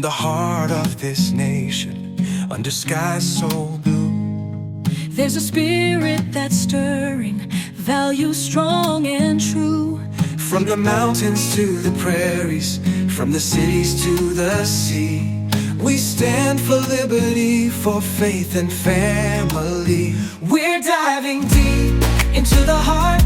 the heart of this nation, under skies so blue, there's a spirit that's stirring, values strong and true. from the mountains to the prairies, from the cities to the sea, we stand for liberty, for faith and family. We're diving deep into the heart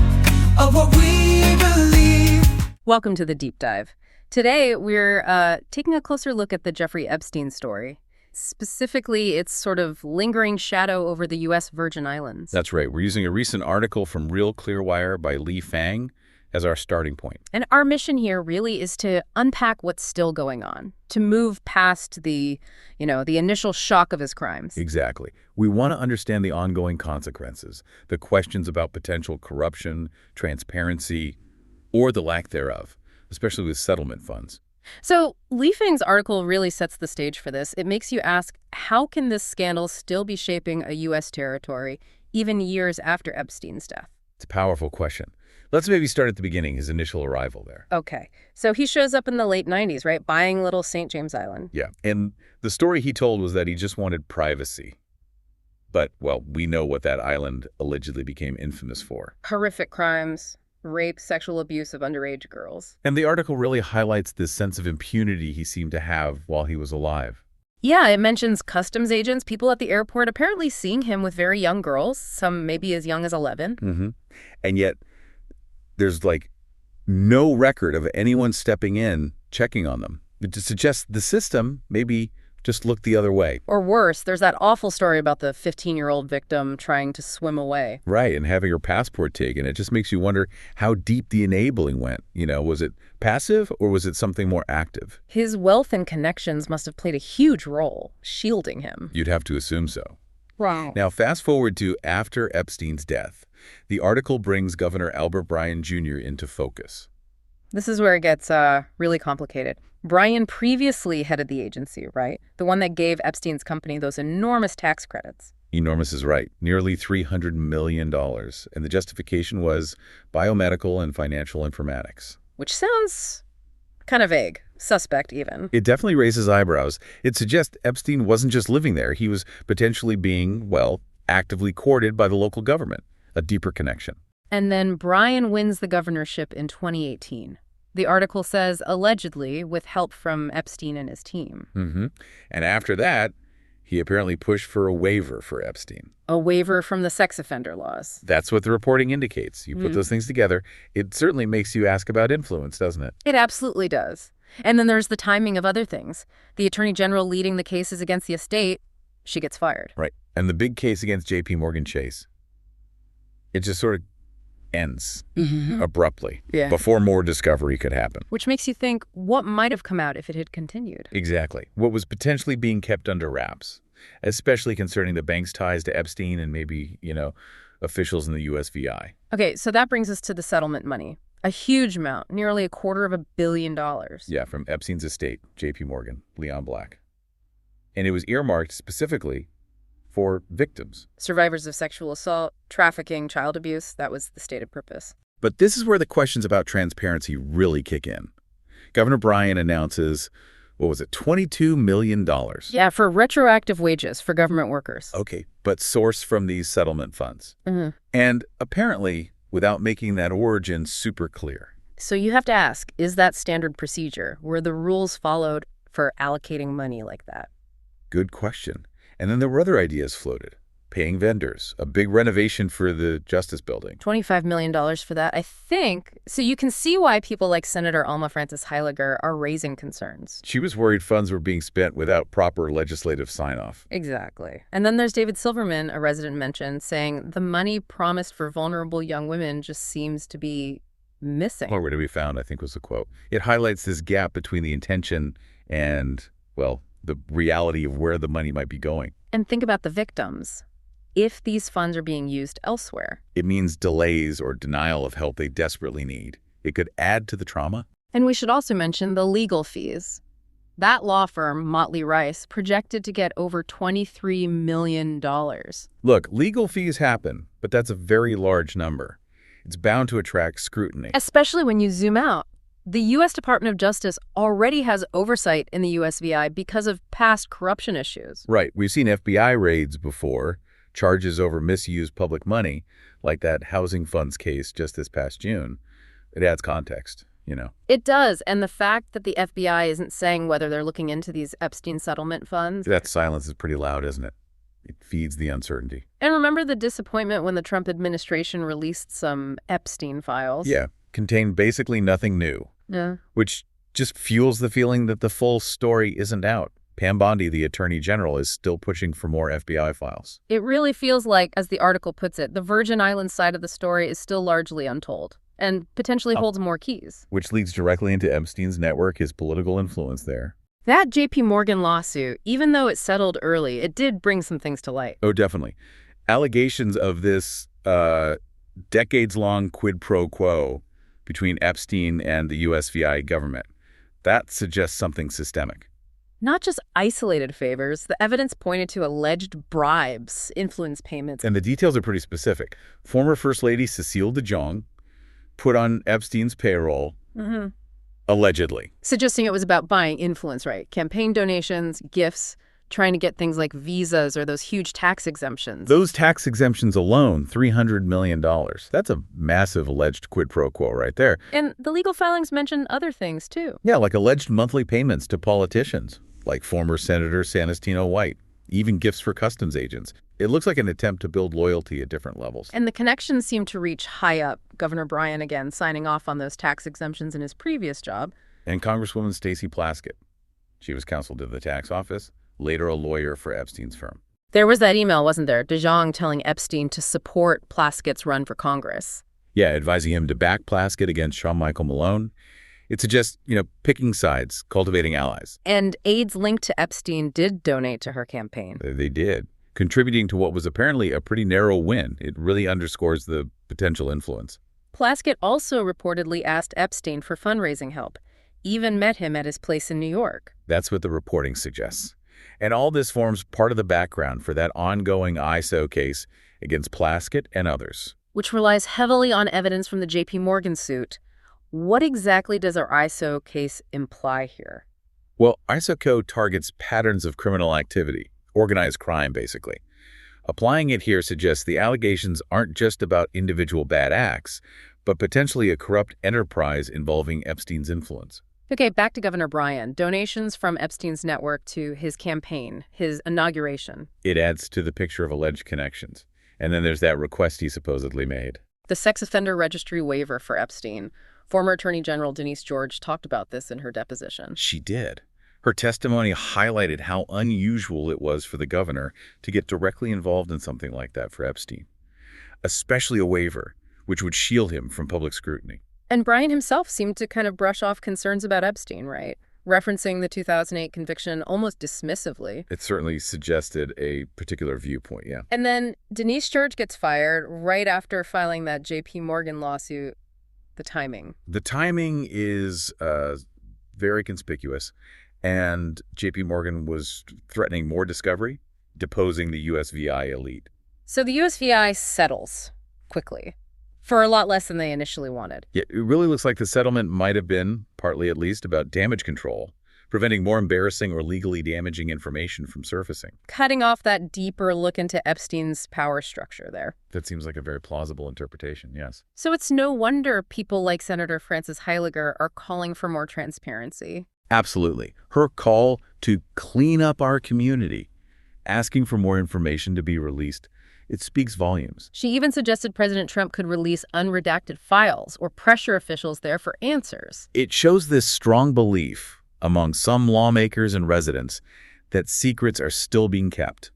of what we believe. Welcome to the Deep Dive. Today, we're taking a closer look at the Jeffrey Epstein story. Specifically, its sort of lingering shadow over the U.S. Virgin Islands. That's right. We're using a recent article from Real Clearwire by Fang as our starting point. And our mission here really is to unpack what's still going on, to move past the initial shock of his crimes. Exactly. We want to understand the ongoing consequences, the questions about potential corruption, transparency, or the lack thereof, especially with settlement funds. So Fang's article really sets the stage for this. It makes you ask, how can this scandal still be shaping a U.S. territory even years after Epstein's death? It's a powerful question. Let's maybe start at the beginning, his initial arrival there. Okay. So he shows up in the late 90s, right? Buying little St. James Island. Yeah. And the story he told was that he just wanted privacy. But, well, we know what that island allegedly became infamous for. Horrific crimes. Rape, sexual abuse of underage girls. And the article really highlights this sense of impunity he seemed to have while he was alive. Yeah, it mentions customs agents, people at the airport apparently seeing him with very young girls, some maybe as young as 11. Mm-hmm. And yet, there's no record of anyone stepping in, checking on them. It suggests the system maybe just looked the other way. Or worse, there's that awful story about the 15-year-old victim trying to swim away. Right, and having her passport taken. It just makes you wonder how deep the enabling went. Was it passive or was it something more active? His wealth and connections must have played a huge role, shielding him. You'd have to assume so. Wow. Now, fast forward to after Epstein's death. The article brings Governor Albert Bryan Jr. into focus. This is where it gets really complicated. Bryan previously headed the agency, right? The one that gave Epstein's company those enormous tax credits. Enormous is right. Nearly $300 million. And the justification was biomedical and financial informatics. Which sounds kind of vague. Suspect, even. It definitely raises eyebrows. It suggests Epstein wasn't just living there. He was potentially being, actively courted by the local government. A deeper connection. And then Bryan wins the governorship in 2018. The article says, allegedly, with help from Epstein and his team. Mm-hmm. And after that, he apparently pushed for a waiver for Epstein. A waiver from the sex offender laws. That's what the reporting indicates. You put those things together, it certainly makes you ask about influence, doesn't it? It absolutely does. And then there's the timing of other things. The attorney general leading the cases against the estate, she gets fired. Right. And the big case against J.P. Chase. It just sort of ends abruptly before more discovery could happen. Which makes you think, what might have come out if it had continued? Exactly. What was potentially being kept under wraps, especially concerning the bank's ties to Epstein and maybe, officials in the USVI. Okay, so that brings us to the settlement money. A huge amount, nearly $250 million. Yeah, from Epstein's estate, J.P. Morgan, Leon Black. And it was earmarked specifically for victims. Survivors of sexual assault, trafficking, child abuse, that was the stated purpose. But this is where the questions about transparency really kick in. Governor Bryan announces, $22 million? Yeah, for retroactive wages for government workers. Okay, but sourced from these settlement funds. And apparently, without making that origin super clear. So you have to ask, is that standard procedure? Were the rules followed for allocating money like that? Good question. And then there were other ideas floated. Paying vendors, a big renovation for the Justice Building. $25 million for that, I think. So you can see why people like Senator Alma Frances Heiliger are raising concerns. She was worried funds were being spent without proper legislative sign-off. Exactly. And then there's David Silverman, a resident mentioned, saying the money promised for vulnerable young women just seems to be missing. Nowhere to be found, I think was the quote. It highlights this gap between the intention and, the reality of where the money might be going. And think about the victims. If these funds are being used elsewhere. It means delays or denial of help they desperately need. It could add to the trauma. And we should also mention the legal fees. That law firm, Motley Rice, projected to get over $23 million. Look, legal fees happen, but that's a very large number. It's bound to attract scrutiny. Especially when you zoom out. The U.S. Department of Justice already has oversight in the USVI because of past corruption issues. Right. We've seen FBI raids before, charges over misused public money, like that housing funds case just this past June. It adds context, you know. It does, and the fact that the FBI isn't saying whether they're looking into these Epstein settlement funds. That silence is pretty loud, isn't it? It feeds the uncertainty. And remember the disappointment when the Trump administration released some Epstein files? Yeah, contained basically nothing new. Yeah. Which just fuels the feeling that the full story isn't out. Pam Bondi, the Attorney General, is still pushing for more FBI files. It really feels like, as the article puts it, the Virgin Islands side of the story is still largely untold and potentially holds more keys. Which leads directly into Epstein's network, his political influence there. That J.P. Morgan lawsuit, even though it settled early, it did bring some things to light. Oh, definitely. Allegations of this decades-long quid pro quo between Epstein and the USVI government. That suggests something systemic. Not just isolated favors. The evidence pointed to alleged bribes, influence payments. And the details are pretty specific. Former First Lady Cecile de Jong put on Epstein's payroll, allegedly. Suggesting it was about buying influence, right? Campaign donations, gifts, trying to get things like visas or those huge tax exemptions. Those tax exemptions alone, $300 million. That's a massive alleged quid pro quo right there. And the legal filings mention other things, too. Yeah, like alleged monthly payments to politicians, like former Senator Sanestino White, even gifts for customs agents. It looks like an attempt to build loyalty at different levels. And the connections seem to reach high up. Governor Bryan, again, signing off on those tax exemptions in his previous job. And Congresswoman Stacey Plaskett. She was counsel to the tax office, later a lawyer for Epstein's firm. There was that email, wasn't there? De Jong telling Epstein to support Plaskett's run for Congress. Yeah, advising him to back Plaskett against Sean Michael Malone. It suggests, picking sides, cultivating allies. And aides linked to Epstein did donate to her campaign. They did, contributing to what was apparently a pretty narrow win. It really underscores the potential influence. Plaskett also reportedly asked Epstein for fundraising help, even met him at his place in New York. That's what the reporting suggests. And all this forms part of the background for that ongoing ISO case against Plaskett and others. Which relies heavily on evidence from the J.P. Morgan suit. What exactly does our ISO case imply here? Well, ISO targets patterns of criminal activity, organized crime, basically. Applying it here suggests the allegations aren't just about individual bad acts, but potentially a corrupt enterprise involving Epstein's influence. Okay, back to Governor Bryan. Donations from Epstein's network to his campaign, his inauguration. It adds to the picture of alleged connections. And then there's that request he supposedly made. The sex offender registry waiver for Epstein. Former Attorney General Denise George talked about this in her deposition. She did. Her testimony highlighted how unusual it was for the governor to get directly involved in something like that for Epstein, especially a waiver, which would shield him from public scrutiny. And Bryan himself seemed to kind of brush off concerns about Epstein, right? Referencing the 2008 conviction almost dismissively. It certainly suggested a particular viewpoint, yeah. And then Denise George gets fired right after filing that J.P. Morgan lawsuit. The timing. The timing is very conspicuous, and J.P. Morgan was threatening more discovery, deposing the USVI elite. So the USVI settles quickly, for a lot less than they initially wanted. Yeah, it really looks like the settlement might have been, partly at least, about damage control, preventing more embarrassing or legally damaging information from surfacing. Cutting off that deeper look into Epstein's power structure there. That seems like a very plausible interpretation, yes. So it's no wonder people like Senator Frances Heiliger are calling for more transparency. Absolutely. Her call to clean up our community, asking for more information to be released, it speaks volumes. She even suggested President Trump could release unredacted files or pressure officials there for answers. It shows this strong belief among some lawmakers and residents that secrets are still being kept,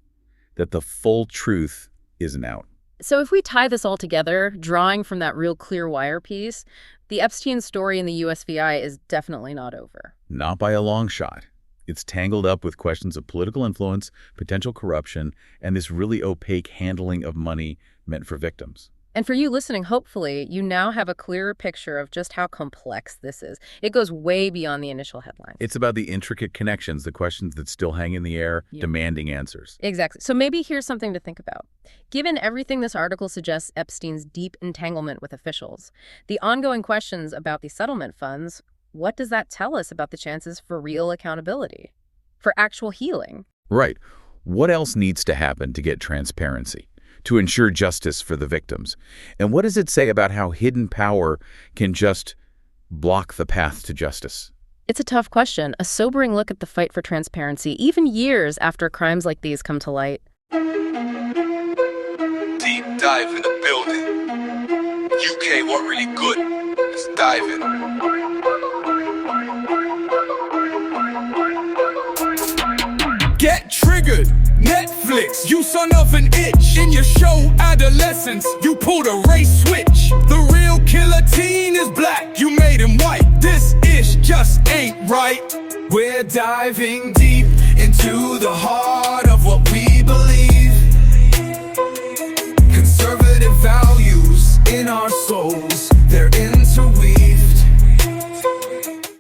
that the full truth isn't out. So if we tie this all together, drawing from that real clear wire piece, the Epstein story in the USVI is definitely not over. Not by a long shot. It's tangled up with questions of political influence, potential corruption, and this really opaque handling of money meant for victims. And for you listening, hopefully, you now have a clearer picture of just how complex this is. It goes way beyond the initial headlines. It's about the intricate connections, the questions that still hang in the air, demanding answers. Exactly. So maybe here's something to think about. Given everything this article suggests Epstein's deep entanglement with officials, the ongoing questions about the settlement funds, what does that tell us about the chances for real accountability, for actual healing? Right. What else needs to happen to get transparency, to ensure justice for the victims? And what does it say about how hidden power can just block the path to justice? It's a tough question, a sobering look at the fight for transparency, even years after crimes like these come to light. Deep dive in the building. UK, what really good? Let's dive in. Get triggered. Netflix, you son of an itch. In your show Adolescence, you pulled a race switch. The real killer teen is black, you made him white. This ish just ain't right. We're diving deep into the heart